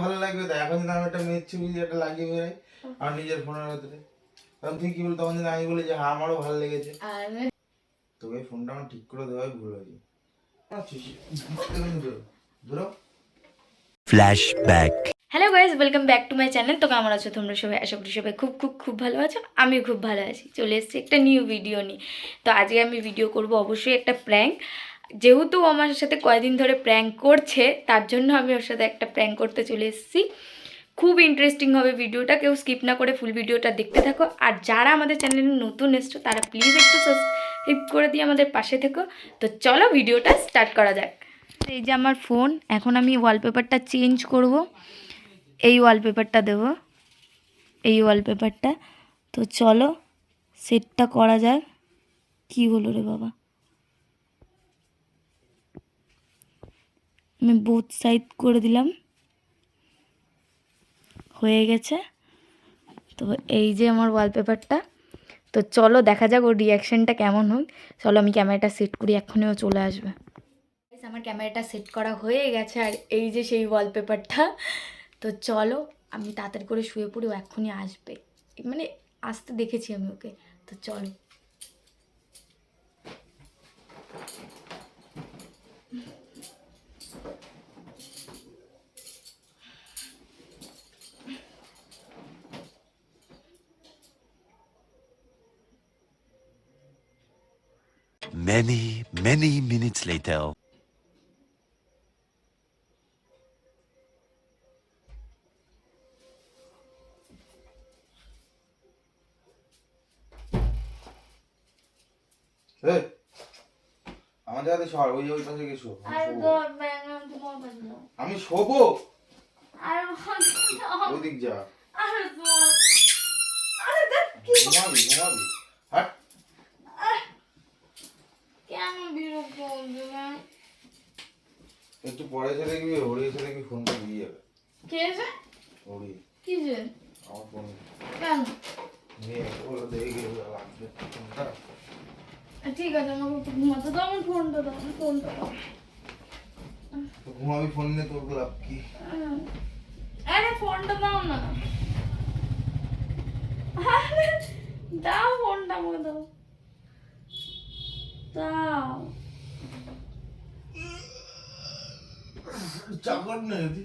ভালো লাগবে তো এখন যদি আমি একটা মেয়ের ছবি যেটা লাগিয়ে বেরোই আর নিজের ফোনের ভেতরে তখন তুই কি বল তখন যদি আমি বলি যে হ্যাঁ আমারও ভালো লেগেছে তোকে ফোনটা আমার ঠিক করে দেওয়াই ভুল হয়েছে ধরো flashback. Hello guys, welcome back to my channel. তো কেমন আছো তোমরা সবাই? আশা করি সবাই খুব খুব খুব ভালো আছো। আমিও খুব ভালো আছি। চলে এসেছি একটা নিউ ভিডিও নিয়ে। তো আজকে আমি ভিডিও করব অবশ্যই একটা প্র্যাঙ্ক। যেহেতু আমার সাথে কয়েকদিন ধরে প্র্যাঙ্ক করছে, তার জন্য আমি ওর সাথে একটা প্র্যাঙ্ক করতে চলে এসেছি। খুব ইন্টারেস্টিং হবে ভিডিওটা, কেউ স্কিপ না করে ফুল ভিডিওটা দেখতে থাকো। আর যারা আমাদের চ্যানেলে নতুন এসছো তারা প্লিজ একটু সাবস্ক্রাইব করে দিয়ে আমাদের পাশে থেকো। তো চলো ভিডিওটা স্টার্ট করা যাক। এই যে আমার ফোন, এখন আমি ওয়ালপেপারটা চেঞ্জ করব। এই ওয়ালপেপারটা দেব, এই ওয়ালপেপারটা। তো চলো সেটটা করা যাক। কি হলো রে বাবা, আমি বোথ সাইড করে দিলাম, হয়ে গেছে। তো এই যে আমার ওয়ালপেপারটা। তো চলো দেখা যাক ওর রিয়াকশানটা কেমন হোক। চলো আমি ক্যামেরাটা সেট করি, এক্ষুনিও চলে আসবে। আমার ক্যামেরাটা সেট করা হয়ে গেছে, আর এই যে সেই ওয়ালপেপারটা। তো চলো আমি তাড়াতাড়ি করে শুয়ে পড়ি, ও এক্ষুনি আসবে, মানে আসতে দেখেছি আমি ওকে। তো চলো। Many minutes later. আমার জায়গাতে সর ওই ওই পাশে গেছো আমি শোবো ওই দিক যা ঘুমাবি ঘুমাবি হাট একটু পরে এসে দেখবি ওরে এসে দেখবি ফোনটা দিয়ে যাবে ওরে আমার ফোন নিয়ে ওরা দেখে লাগবে ফোনটা ঠিক আছে, আমাকে ঘুমাতে দাও, আমার ফোনটা দাও, ফোনটা দাও। ঘুমাবি ফোন নিয়ে তোর লাভ কি? আরে ফোনটা দাও না, দাও ফোনটা আমাকে দাও, দাও। চা কর না যদি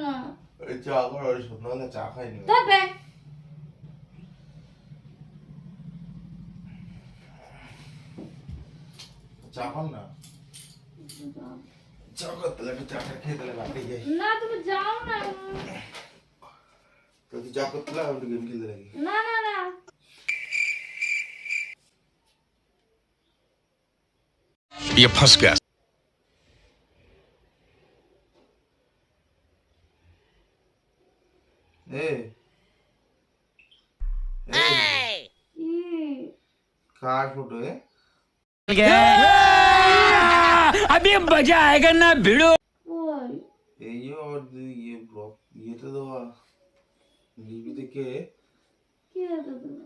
না চা কর ওই সন্ধ্যাবেলা চা খাইনি তবে চা কর না চা কর তাহলে একটু চাটা খেয়ে তাহলে বাড়ি যাই না, তুমি যাও না। তো তুই চা করতে লাগে একটু গেম খেলতে লাগি না না না, ये फंस गया। এ কার ফটো এ अभी मजा आएगा ना भिड़ो। ওই এই যে ওর ইয়ে ব্লক ইয়েতে দেওয়া ডিবি থেকে কি হলো তুমি?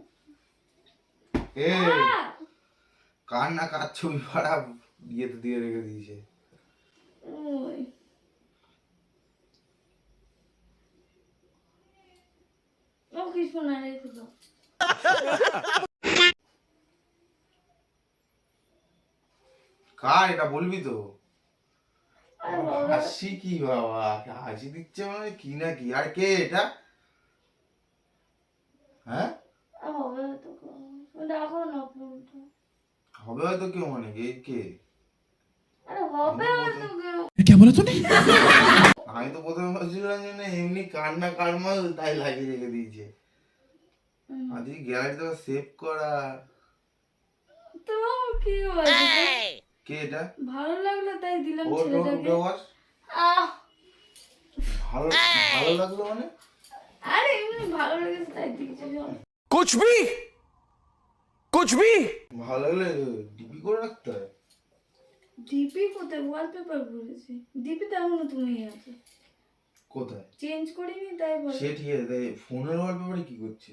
এ কার না কার ছবি পাড়া ইয়েতে দিয়ে রেখে দিয়েছে ওই ও কিছু না, রেখে দাও। কার এটা বলবি তো আরে বাবা, হাসি কি বাবা হাসি দিচ্ছে মানে কি না কি আর কে এটা হ্যাঁ হবে তো, দেখো না ফোনটা। হবে হয়তো কেউ মানে কে কে আরে হবে হয়তো কেউ। আমি তো প্রথমে ভাবছিলাম যে না এমনি কার না কার মাল তাই লাগিয়ে রেখে দিয়েছে আজকে গ্যালারিতে সেভ করা তো কি হয়েছে? কে এটা ভালো লাগলো তাই দিলাম ও তো ছেলেটাকে। উঠে বস আহ, ভালো ভালো লাগলো মানে আরে এমনি ভালো লেগেছে তাই দিয়েছি। कुछ भी ভালো লাগলে ডিপি করে রাখতে হয় ডিপি কোথায়? ওয়ালপেপার করেছি। ডিপি তো এখনো তুমি আছে, কোথায় চেঞ্জ করিনি তাই বল সে ঠিক আছে ফোনের ওয়ালপেপারে কি করছে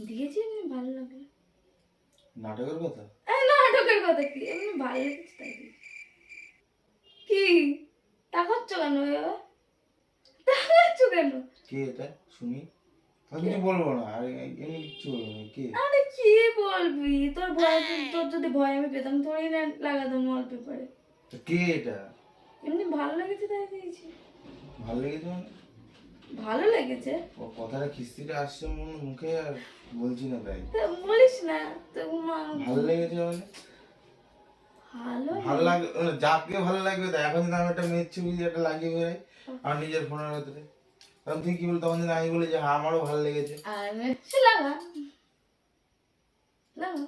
দিয়েছি। এমনি ভালো লাগলো। নাটকের কথা নাটকের কথা কি, এমনি ভালো লেগেছে তাই দিয়েছি। কি তাকাচ্ছ কেন এভাবে? তাকাচ্ছ কেন? কে এটা শুনি? আমি কিছু বলবো না, আর এমনি কিচ্ছু বলবো না। কে? আরে কি বলবি? তোর যদি ভয় আমি পেতাম তোরই না লাগাতাম ওয়ালপেপারে। তো কে এটা? এমনি ভালো লেগেছে তাই দিয়েছি। ভালো লেগেছে মানে? ভালো লেগেছে ও কথাটা খিস্তিটা আসছে মুখে, আর বলছি না তাই। তা বলিস না তো ভালো লেগেছে মানে? ভালো ভালো লাগে মানে যাকে ভালো লাগবে তাই। এখন যদি আমি একটা মেয়ের ছবি একটা লাগিয়ে বেরোই আর নিজের ফোনের ভেতরে, তখন তুই কি বল? তখন যদি আমি বলি যে হ্যাঁ আমারও ভালো লেগেছে। আর সে লাগা লাগা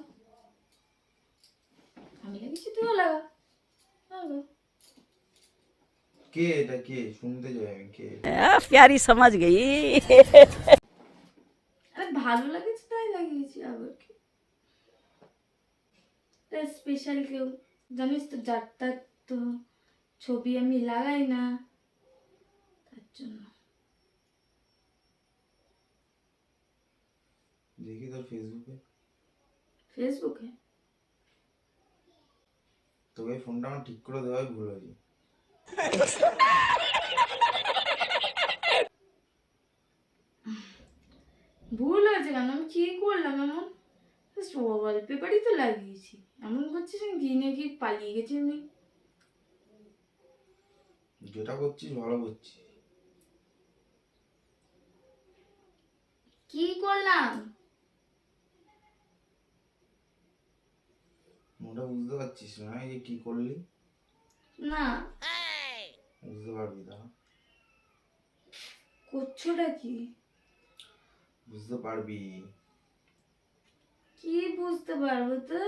আমি লেগেছি তুইও লাগা লাগা। কে এটা? কে? শুনতে চাই আমি। কে? प्यारी समझ गई। আরে ভালো লাগেছে তাই লাগিয়েছি, আবার কি স্পেশাল কেউ জানিস তো, যার তার তো ছবি আমি লাগাই না, তার জন্য। দেখি তোর ফেসবুকে। ফেসবুকে তোকে এই ফোনটা আমার ঠিক করে দেওয়াই ভুল হয়েছে। ভুল হয়েছে কেন? আমি কি করলাম এমন? ওয়ালপেপারই তো লাগিয়েছি, এমন করছিস কি নাকি পালিয়ে গেছি আমি? যেটা করছিস ভালো করছিস। কি করলাম? ওটা বুঝতে পারছিস না যে কি করলি? না বুঝতে পারবি তা। করছোটা কি? বুঝতে পারবি। কি বুঝতে পারবো তো?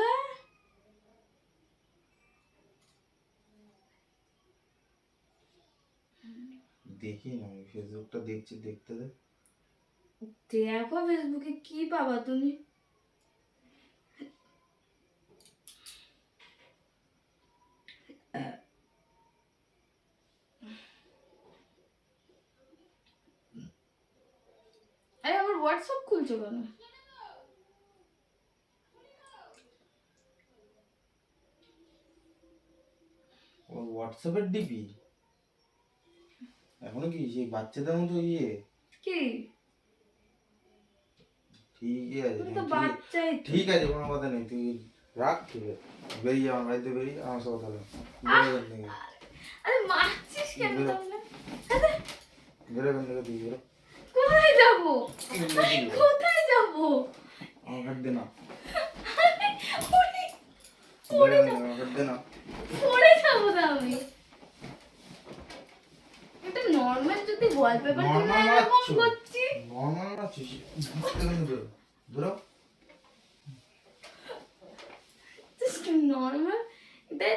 দেখি না, আমি ফেসবুকটা দেখছি, দেখতে দে। দেখো ফেসবুকে কি পাবা তুমি? আরে আবার হোয়াটসঅ্যাপ খুলছো কেন? ওর হোয়াটসঅ্যাপের ডিপি এখনো কি সেই বাচ্চাদের মতো ইয়ে? কি ঠিকই আছে, তুমি তো বাচ্চাই তো। ঠিক আছে, কোনো কথা নেই, তুই রাখ। ঠিক আছে, বেরিয়ে আমার বাড়িতে বেরিয়ে আমার সাথে কথা বল। বেরোবেন থেকে, আরে মারছিস কেন বেরো। তাহলে? আরে বেরোবেন থেকে, তুই বেরো। কোথায় যাবো? আরে কোথায় যাবো? আমার কাট দে না। আরে ওরে, বেরোবেন থেকে, আমার কাট দে না। পড়ে যাবো তো আমি। এটা নর্মাল যদি ওয়ালপেপার দিয়ে নর্মাল এরকম মারছো? করছি। নর্মাল মারছিস? বেরো, বেরো। Just normal. এটা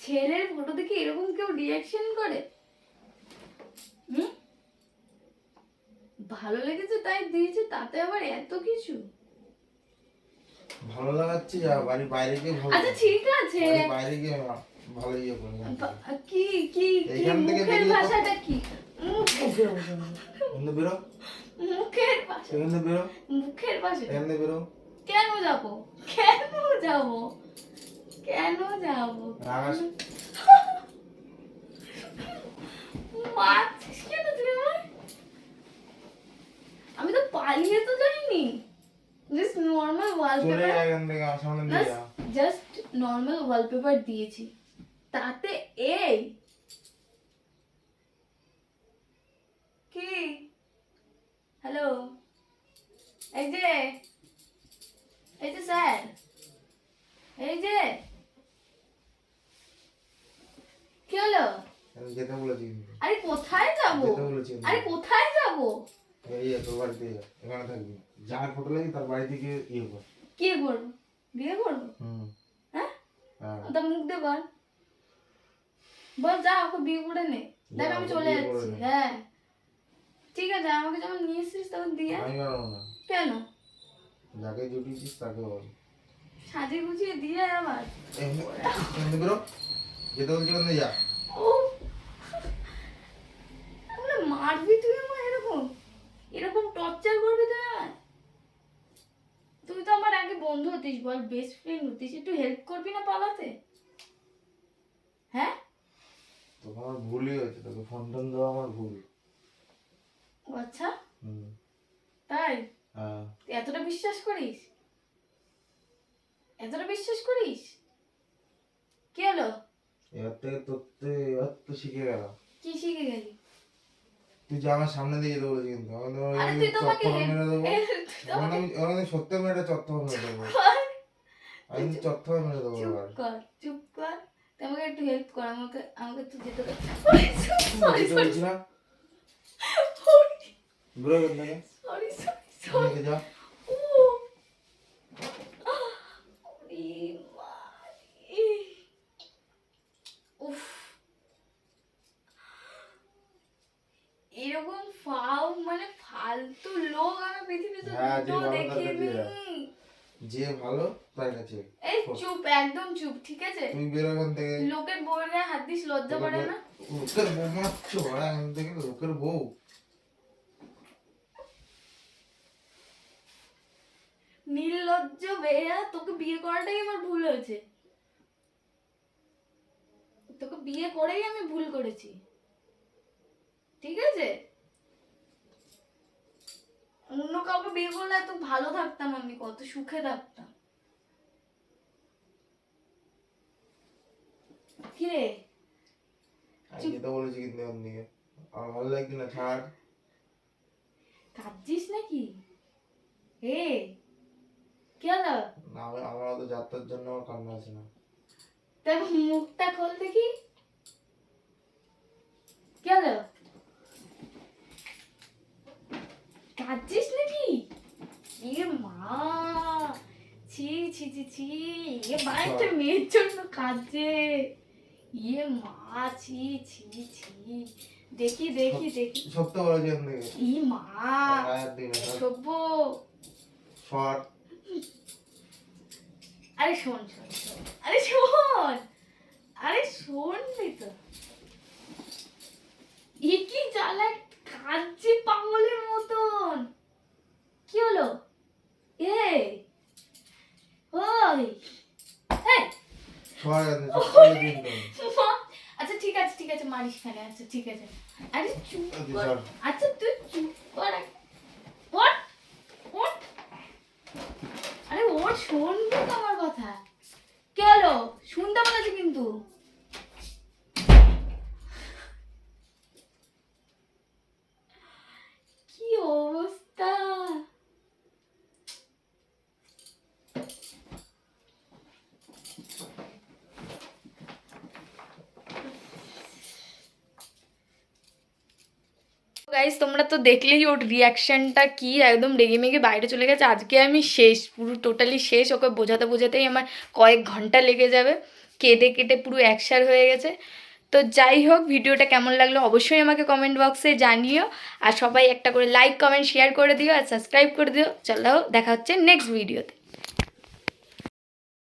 ছেলের ফটো দেখে এরকম কেউ রিয়াকশন করে? হুম, ভালো লেগেছে তাই দিয়েছে, তাতে আবার এত কিছু? ভালো লাগাচ্ছে যা, বাড়ির বাইরে গিয়ে ভালো। আচ্ছা ঠিক আছে, বাড়ির বাইরে গিয়ে ভালো ইয়ে করবি। কি কি কি এইখান থেকে মুখের বেরিয়ে ভাষাটা কি? এখান বেরো, মুখের ভাষা, এখান বেরো, মুখের ভাষা। এখান বেরো। কেন যাব? কেন যাব? কেন যাব? আকাশ মারছিস কেন তুই আমায়? আমি তো পালিয়ে তো যাইনি, জাস্ট নর্মাল চলে ওয়ালপেপার, যা এখান থেকে, আমার সামনে দিয়ে যা। জাস্ট নর্মাল ওয়ালপেপার দিয়েছি, তাতে এই কি? হ্যালো, এই যে স্যার, এই যে কি হলো? আমি যেতে বলেছি কিন্তু। আরে কোথায় যাব? যেতে বলেছি কিন্তু। আরে কোথায় যাব? এই যে তোর বাড়িতে যা, এখানে থাকবি। যার ফটো লাগে তার বাড়ি থেকে ইয়ে কর। কি করবো? বিয়ে করবো? হুম। হ্যাঁ, হ্যাঁ। তা মুখ দে বল, বল যা ওকে বিয়ে করে নে। দেখ আমি ওকে চলে বিয়ে করে যাচ্ছি। নে। হ্যাঁ ঠিক আছে, আমাকে যখন নিয়ে এসেছিস তখন দিয়ে আয়। আমি পারবো না। কেন? যাকে জুটিয়েছিস তাকে বল। সাজিয়ে গুছিয়ে দিয়ে আয় আবার। এমনি বেরো, যেতে বলছি ওখানে যা। ও তাহলে মারবি তুই আমায়? এরকম এরকম টর্চার করবি তুই আমায়? তুই তো আমার আগে বন্ধু হতিস, বল বেস্ট ফ্রেন্ড হতিস, একটু হেল্প করবি না পালাতে? হ্যাঁ তোকে আমার ভুলই হয়েছে, তোকে ফোন টোন দেওয়া আমার ভুল। ও আচ্ছা, হুম। তাই? হ্যাঁ। তুই এতটা বিশ্বাস করিস? এতটা বিশ্বাস করিস? কি হলো? এবার তো শিখে গেলাম। কি শিখে গেলি? তুই যে আমার সামনে দিয়ে যেতে বলেছি, কিন্তু আরে তুই তো আমাকে মেরে দেবো। আমি সত্যি মেয়েটা চত্বর মেরে দেবো, আমি চত্বর মেরে দেবো। চুপ এবার কর, চুপ কর। তুই আমাকে একটু হেল্প কর, আমাকে আমাকে তুই যেতে কর। যেতে বলছি না, ঘুরে গেল থেকে নিয়ে যা। এরকম মানে ফালতু লোক আমি পৃথিবীতে হ্যাঁ, যে দুটো ভালো তার দেখিনি। কাছে যে ভালো তার কাছে। এই চুপ, একদম চুপ, ঠিক আছে? তুই বেরো এখান থেকে। লোকের বউয়ের গায়ে হাত দিস, লজ্জা করে না? লোকের বউ মারছ এখান থেকে, লোকের বউ। নির্লজ্জ বেয়া, তোকে বিয়ে করাটাই আমার ভুল হয়েছে। তোকে বিয়ে করেই আমি ভুল করেছি, ঠিক আছে? অন্য কাউকে বিয়ে করলে এত ভালো থাকতাম, আমি কত সুখে থাকতাম। কিরে আজকে তো বলেছি কিন্তু এখান থেকে আমার ভালো লাগছে না, ছাড়। কাঁদছিস নাকি? হে কি হলো? না, আমার অত যাত্রার জন্য আমার কান্না আসে না। তার মুখটা খোল দেখি, কি হলো? কাঁদছিস নাকি? এ মা, ছি ছি ছি ছি, এ মা একটা মেয়ের জন্য কাঁদছে। ইয়ে মা, ছি ছি ছি, দেখি দেখি দেখি। সত্য বলেছি এখান থেকে। ই মা, সভ্য। শর্ট। আরে শোন শোন শোন, আরে শোন, আরে শোন তো, এ কি জ্বালা, কাঁদছে পাগলের মতন। কি হলো? এ ওই এই শর্ট আছে, সত্যি কিন্তু। আচ্ছা ঠিক আছে ঠিক আছে, মারিস খানে, আচ্ছা ঠিক আছে। আরে চুপ আচ্ছা, কর, ছাড়। আচ্ছা তুই চুপ কর। ওঠ ওঠ, আরে ওঠ, শুনবি তো আমার কথা। কি হলো? শুনতে বলেছি কিন্তু। কি অবস্থা! গাইস তোমরা তো দেখলেই ওর রিয়াকশনটা কি, একদম রেগে মেগে বাইরে চলে গেছে। আজকে আমি শেষ, পুরো টোটালি শেষ। ওকে বোঝাতে বোঝাতেই আমার কয়েক ঘন্টা লেগে যাবে, কেঁদে কেটে পুরো একসার হয়ে গেছে। তো যাই হোক, ভিডিওটা কেমন লাগলো অবশ্যই আমাকে কমেন্ট বক্সে জানিও। আর সবাই একটা করে লাইক কমেন্ট শেয়ার করে দিও, আর সাবস্ক্রাইব করে দিও। চলো দেখা হচ্ছে নেক্সট ভিডিওতে।